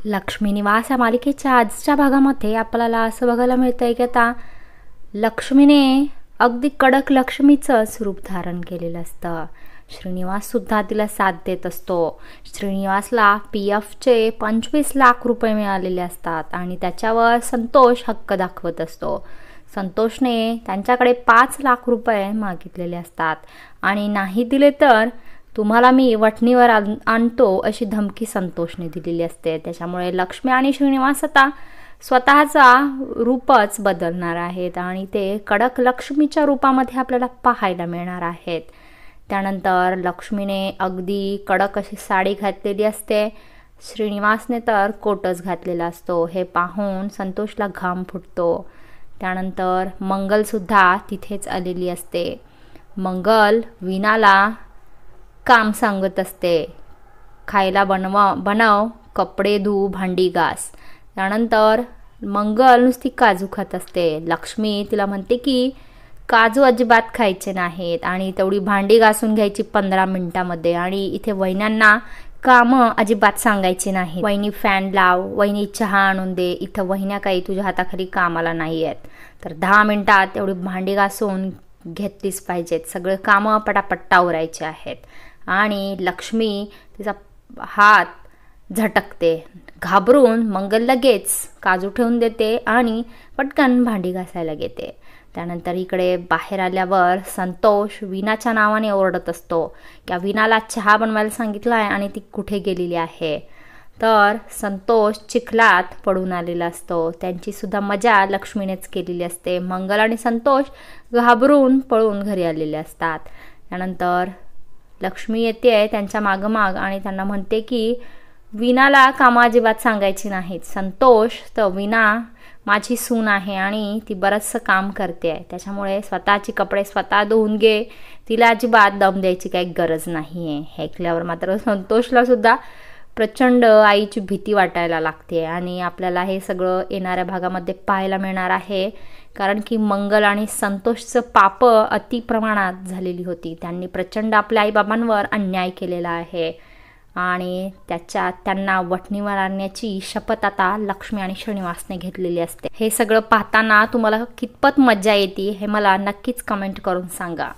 लक्ष्मी निवास या मालिकेच्या आजच्या भागामध्ये आपल्याला असं बघायला मिळतंय की आता लक्ष्मीने अगदी कडक लक्ष्मीचंच रूप धारण केलेलं असतं. श्रीनिवाससुद्धा तिला साथ देत असतो. श्रीनिवासला PFचे 25 लाख रुपये मिळालेले असतात आणि त्याच्यावर संतोष हक्क दाखवत असतो. संतोषने त्यांच्याकडे 5 लाख रुपये मागितलेले असतात आणि नाही दिले तर तुम्हाला मी वठणीवर आणतो अशी धमकी संतोषने दिलेली असते. त्याच्यामुळे लक्ष्मी आणि श्रीनिवास आता स्वतःचा रूपच बदलणार आहेत आणि ते कडक लक्ष्मीच्या रूपामध्ये आपल्याला पाहायला मिळणार आहेत. त्यानंतर लक्ष्मीने अगदी कडक अशी साडी घातलेली असते. श्रीनिवासने तर कोटच घातलेला असतो. हे पाहून संतोषला घाम फुटतो. त्यानंतर मंगलसुद्धा तिथेच आलेली असते. मंगल वीणाला काम सांगत असते. खायला बनव, कपडे धू, भांडी घास. त्यानंतर मंगल नुसती काजू खात असते. लक्ष्मी तिला म्हणते की काजू अजिबात खायचे नाहीत आणि तेवढी भांडी घासून घ्यायची 15 मिनिटामध्ये आणि इथे वहिन्यांना कामं अजिबात सांगायची नाही. वहिनी फॅन लाव, वहिनी चहा आणून दे, इथं वहिन्या काही तुझ्या हाताखाली कामाला नाही आहेत. तर 10 मिनिटात तेवढी भांडी घासून घेतलीच पाहिजेत. सगळे कामं पटापट आवरायचे आहेत. आणि लक्ष्मी तिचा हात झटकते. घाबरून मंगल लगेच काजू ठेवून देते आणि पटकन भांडी घासायला घेते. त्यानंतर इकडे बाहेर आल्यावर संतोष वीणाच्या नावाने ओरडत असतो की वीणाला चहा बनवायला सांगितलं आहे आणि ती कुठे गेलेली आहे. तर संतोष चिखलात पडून आलेला असतो. त्यांची सुद्धा मजा लक्ष्मीनेच केलेली असते. मंगल आणि संतोष घाबरून पळून घरी आलेले असतात. त्यानंतर लक्ष्मी येते त्यांच्या मागोमाग आणि त्यांना म्हणते की वीणाला कामं अजिबात सांगायची नाहीत. संतोष तर वीणा माझी सून आहे आणि ती बरंचसं काम करते आहे, त्याच्यामुळे स्वतःची कपडे स्वतः धुवून घे, तिला अजिबात दम द्यायची काही गरज नाही आहे. हे ऐकल्यावर मात्र संतोषला सुद्धा प्रचंड आईची भीती वाटायला लागते आणि आपल्याला हे सगळं येणाऱ्या भागामध्ये पाहायला मिळणार आहे. कारण की मंगल आणि संतोषचं पाप अति प्रमाणात झालेली होती. त्यांनी प्रचंड आपल्या आईबाबांवर अन्याय केलेला आहे आणि त्यांना वठणीवर आणण्याची शपथ आता लक्ष्मी आणि श्रीनिवासने घेतलेली असते. हे सगळं पाहताना तुम्हाला कितपत मजा येते हे मला नक्कीच कमेंट करून सांगा.